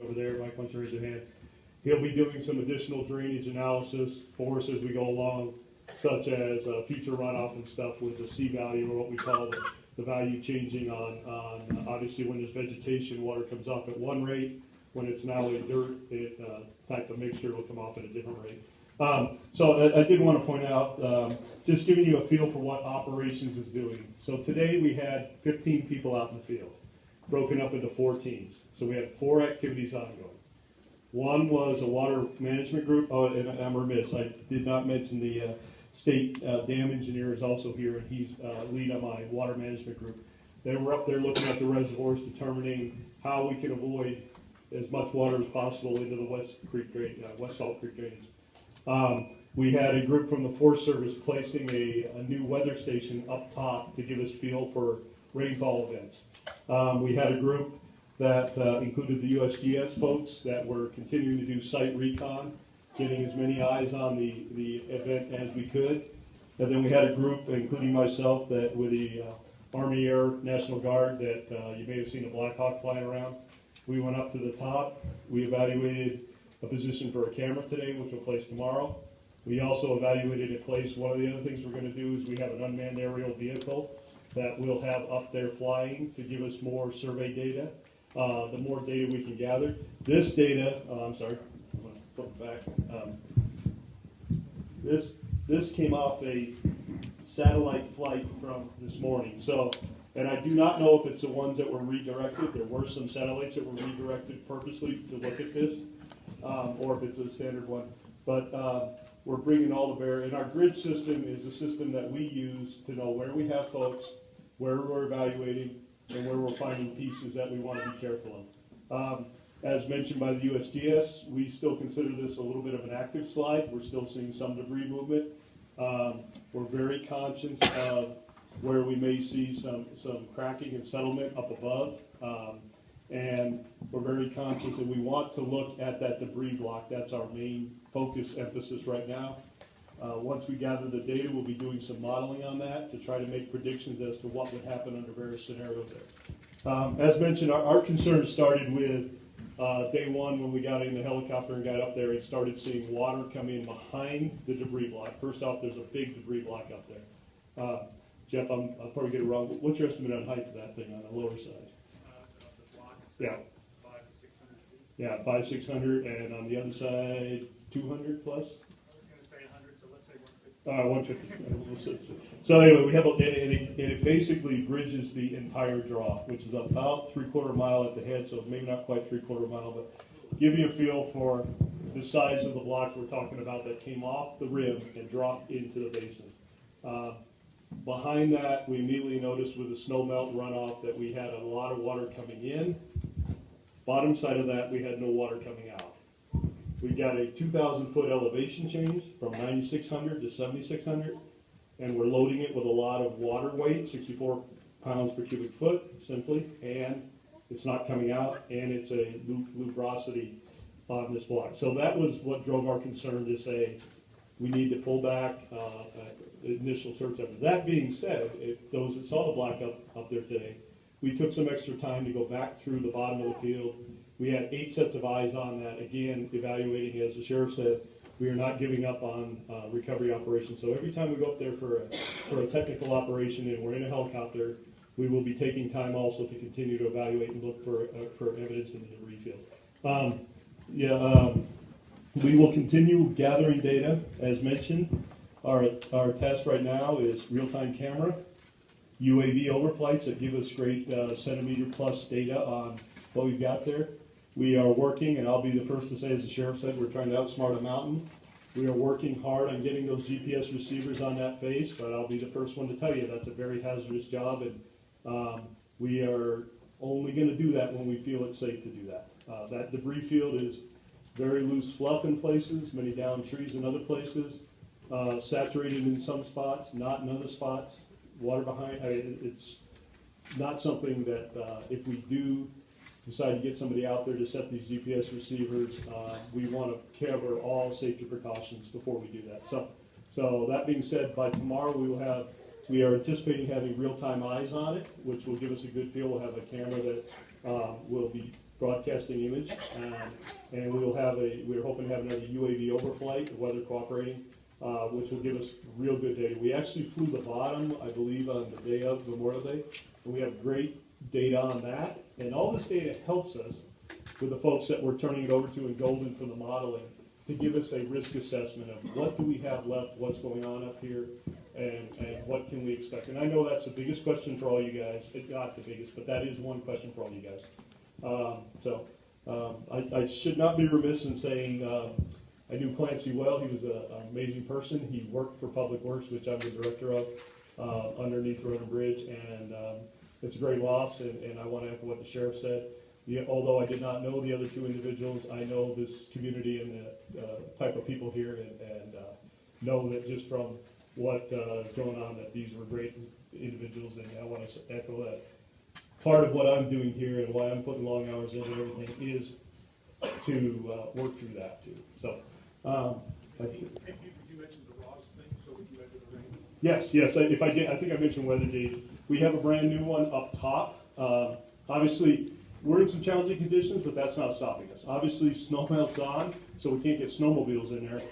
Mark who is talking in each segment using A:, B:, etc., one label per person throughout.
A: over there, Mike, why don't you raise your hand? He'll be doing some additional drainage analysis for us as we go along, such as future runoff and stuff with the C value, or what we call the value changing on obviously when there's vegetation, water comes off at one rate. When it's now a dirt type of mixture, it'll come off at a different rate. So I did want to point out, just giving you a feel for what operations is doing. So today we had 15 people out in the field, broken up into 4 teams. So we had 4 activities ongoing. One was a water management group. Oh, and I'm remiss, I did not mention the state dam engineer is also here, and he's lead on my water management group. They were up there looking at the reservoirs, determining how we can avoid as much water as possible into the West Salt Creek drainage. We had a group from the Forest Service placing a new weather station up top to give us feel for rainfall events. We had a group that included the USGS folks that were continuing to do site recon, getting as many eyes on the event as we could. And then we had a group, including myself, that with the Army Air National Guard that you may have seen a Black Hawk flying around. We went up to the top. We evaluated a position for a camera today, which we'll place tomorrow. We also evaluated a place. One of the other things we're going to do is we have an unmanned aerial vehicle that we'll have up there flying to give us more survey data. The more data we can gather. This data, I'm sorry, I'm going to flip it back. This came off a satellite flight from this morning. So, and I do not know if it's the ones that were redirected. There were some satellites that were redirected purposely to look at this, or if it's a standard one. But we're bringing all the bear. And our grid system is a system that we use to know where we have folks, where we're evaluating, and where we're finding pieces that we want to be careful of. As mentioned by the USGS, we still consider this a little bit of an active slide. We're still seeing some debris movement. We're very conscious of where we may see some cracking and settlement up above. And we're very conscious that we want to look at that debris block. That's our main focus emphasis right now. Once we gather the data, we'll be doing some modeling on that to try to make predictions as to what would happen under various scenarios there. As mentioned, our concern started with day one when we got in the helicopter and got up there and started seeing water come in behind the debris block. First off, there's a big debris block up there. Jeff, I'll probably get it wrong. What's your estimate on height of that thing on the lower side?
B: The block is
A: Yeah.
B: 500 to 600 feet.
A: Yeah, 500-600, and on the other side, 200 plus?
B: I was going to say 100, so let's say 150.
A: 150. So anyway, we have and it basically bridges the entire draw, which is about 3/4 mile at the head, so maybe not quite 3/4 mile, but give you a feel for the size of the block we're talking about that came off the rim and dropped into the basin. Behind that, we immediately noticed with the snow melt runoff that we had a lot of water coming in. Bottom side of that, we had no water coming out. We got a 2,000-foot elevation change from 9,600 to 7,600, and we're loading it with a lot of water weight, 64 pounds per cubic foot, simply, and it's not coming out, and it's a lubrosity on this block. So that was what drove our concern to say we need to pull back initial search efforts. That being said, those that saw the block up there today, we took some extra time to go back through the bottom of the field. We had 8 sets of eyes on that, again, evaluating, as the sheriff said, we are not giving up on recovery operations. So every time we go up there for a technical operation and we're in a helicopter, we will be taking time also to continue to evaluate and look for evidence in the debris field. We will continue gathering data, as mentioned. Our task right now is real-time camera, UAV overflights that give us great centimeter plus data on what we've got there. We are working, and I'll be the first to say, as the sheriff said, we're trying to outsmart a mountain. We are working hard on getting those GPS receivers on that face, but I'll be the first one to tell you that's a very hazardous job, and we are only going to do that when we feel it's safe to do that. That debris field is very loose fluff in places, many downed trees in other places. Saturated in some spots, not in other spots. Water behind, it's not something that if we do decide to get somebody out there to set these GPS receivers, we want to cover all safety precautions before we do that. So that being said, by tomorrow we are anticipating having real-time eyes on it, which will give us a good feel. We'll have a camera that will be broadcasting image, and we're hoping to have another UAV overflight, weather cooperating, which will give us real good data. We actually flew the bottom, I believe, on the day of Memorial Day, and we have great data on that. And all this data helps us with the folks that we're turning it over to in Golden for the modeling to give us a risk assessment of what do we have left, what's going on up here, and what can we expect. And I know that's the biggest question for all you guys. Not the biggest, but that is one question for all you guys. I should not be remiss in saying I knew Clancy well. He was an amazing person. He worked for Public Works, which I'm the director of, underneath Road and Bridge, and it's a great loss, and I want to echo what the sheriff said. Although I did not know the other two individuals, I know this community and the type of people here, and know that just from what is going on, that these were great individuals, and I want to echo that. Part of what I'm doing here and why I'm putting long hours in and everything is to work through that too. So,
B: Did you mention the Ross thing? So would you enter the range?
A: Yes. If I did, I think I mentioned weather gauge. We have a brand new one up top. Obviously, we're in some challenging conditions, but that's not stopping us. Obviously, snow melts on, so we can't get snowmobiles in there.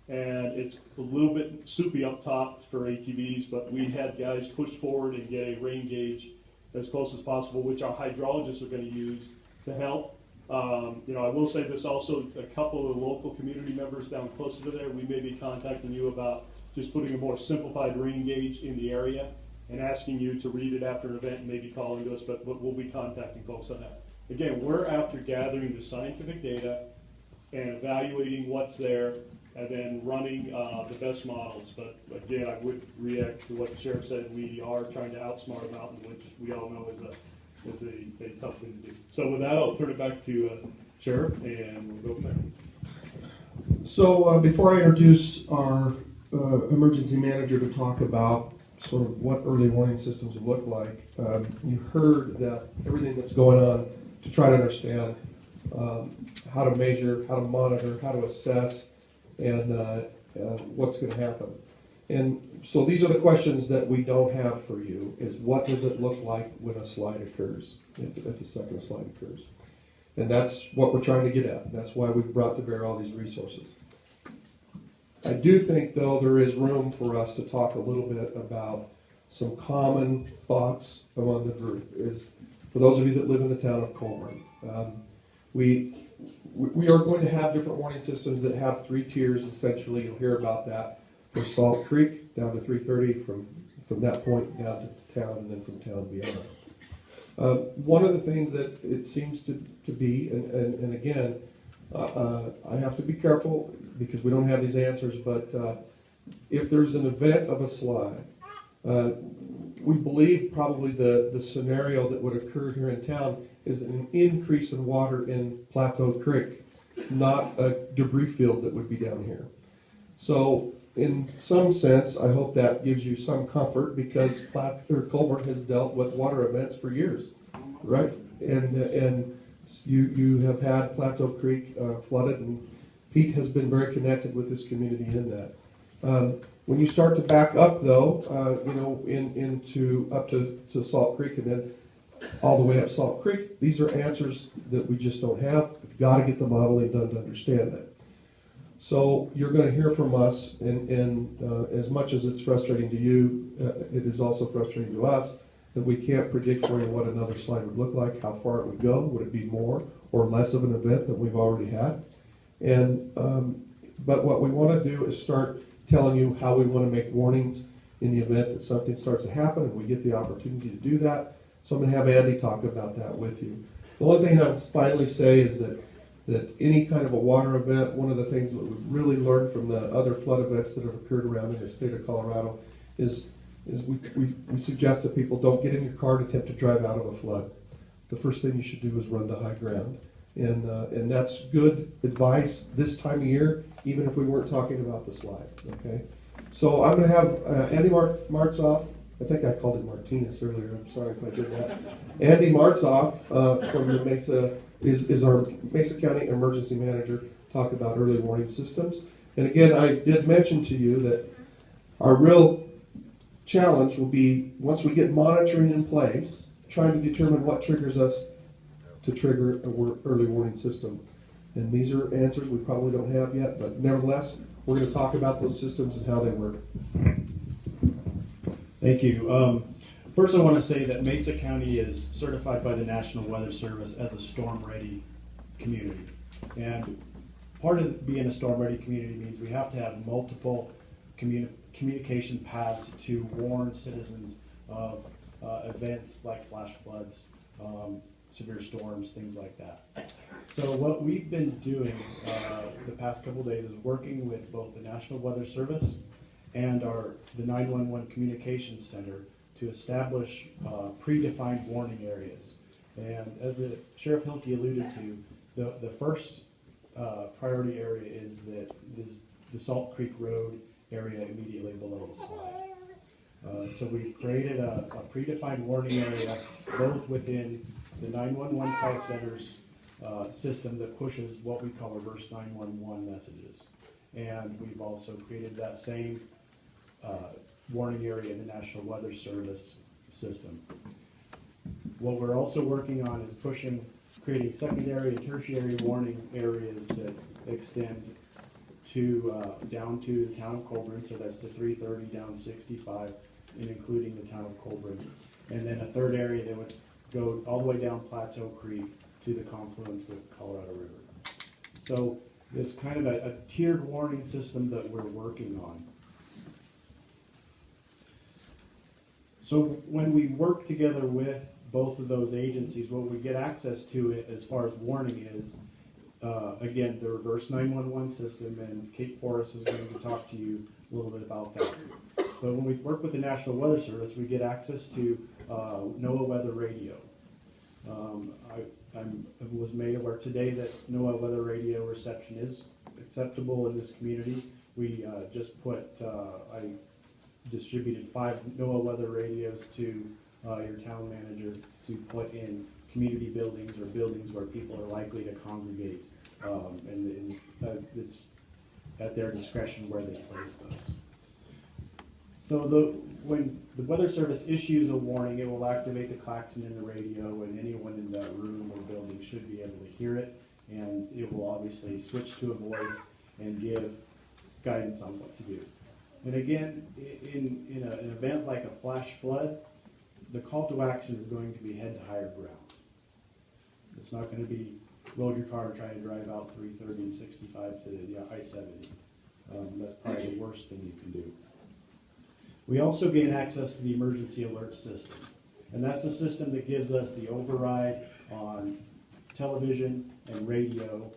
A: And it's a little bit soupy up top for ATVs, but we had guys push forward and get a rain gauge as close as possible, which our hydrologists are going to use to help. I will say this also, a couple of the local community members down closer to there, we may be contacting you about just putting a more simplified rain gauge in the area and asking you to read it after an event and maybe calling to us, but we'll be contacting folks on that. Again, we're after gathering the scientific data and evaluating what's there and then running the best models. But again, I would react to what the sheriff said. We are trying to outsmart a mountain, which we all know is a tough thing to do. So with that, I'll turn it back to Sheriff, and we'll go from there.
C: So before I introduce our emergency manager to talk about sort of what early warning systems look like, you heard that everything that's going on to try to understand how to measure, how to monitor, how to assess, and what's going to happen. And so these are the questions that we don't have for you, is what does it look like when a slide occurs, if a second slide occurs. And that's what we're trying to get at. That's why we've brought to bear all these resources. I do think, though, there is room for us to talk a little bit about some common thoughts among the group. Is for those of you that live in the town of Colburn, we are going to have different warning systems that have 3 tiers, essentially. You'll hear about that from Salt Creek down to 330, from that point down to town, and then from town beyond. One of the things that it seems to be, and again, I have to be careful because we don't have these answers, but if there's an event of a slide, we believe probably the scenario that would occur here in town is an increase in water in Plateau Creek, not a debris field that would be down here. So in some sense, I hope that gives you some comfort, because Colburn has dealt with water events for years, right? And you have had Plateau Creek flooded, and Pete has been very connected with this community in that. When you start to back up, though, into up to Salt Creek and then all the way up Salt Creek, these are answers that we just don't have. We've got to get the modeling done to understand that. So you're going to hear from us, and as much as it's frustrating to you, it is also frustrating to us that we can't predict for you what another slide would look like, how far it would go. Would it be more or less of an event than we've already had? And but what we want to do is start telling you how we want to make warnings in the event that something starts to happen, and we get the opportunity to do that. So I'm going to have Andy talk about that with you. The only thing I'll finally say is that any kind of a water event, one of the things that we've really learned from the other flood events that have occurred around in the state of Colorado is we suggest that people don't get in your car and attempt to drive out of a flood. The first thing you should do is run to high ground. And that's good advice this time of year, even if we weren't talking about the slide, okay? So I'm going to have Andy Martzoff. I think I called him Martinez earlier. I'm sorry if I did that. Andy Martzoff from the Mesa is our Mesa County Emergency Manager, talk about early warning systems. And again, I did mention to you that our real challenge will be, once we get monitoring in place, trying to determine what triggers us to trigger an early warning system. And these are answers we probably don't have yet, but nevertheless, we're going to talk about those systems and how they work.
D: Thank you. First, I want to say that Mesa County is certified by the National Weather Service as a storm-ready community. And part of being a storm-ready community means we have to have multiple communication paths to warn citizens of events like flash floods, severe storms, things like that. So what we've been doing the past couple days is working with both the National Weather Service and the 911 Communications Center to establish predefined warning areas. And as the Sheriff Hilke alluded to, the first priority area is the Salt Creek Road area immediately below the slide. So we've created a predefined warning area both within the 911 call center's system that pushes what we call reverse 911 messages. And we've also created that same warning area in the National Weather Service system. What we're also working on is creating secondary and tertiary warning areas that extend down to the town of Colburn, so that's to 330 down 65, and including the town of Colburn. And then a third area that would go all the way down Plateau Creek to the confluence with the Colorado River. So it's kind of a tiered warning system that we're working on. So when we work together with both of those agencies, what we get access to it as far as warning is, again, the reverse 911 system, and Kate Porras is going to talk to you a little bit about that. But when we work with the National Weather Service, we get access to NOAA weather radio. I was made aware today that NOAA weather radio reception is acceptable in this community. We just I distributed 5 NOAA weather radios to your town manager to put in community buildings or buildings where people are likely to congregate, and it's at their discretion where they place those. So when the Weather Service issues a warning, it will activate the klaxon in the radio, and anyone in that room or building should be able to hear it, and it will obviously switch to a voice and give guidance on what to do. And again, in an event like a flash flood, the call to action is going to be head to higher ground. It's not going to be load your car and try to drive out 330 and 65 to the I-70. That's probably the worst thing you can do. We also gain access to the emergency alert system. And that's the system that gives us the override on television and radio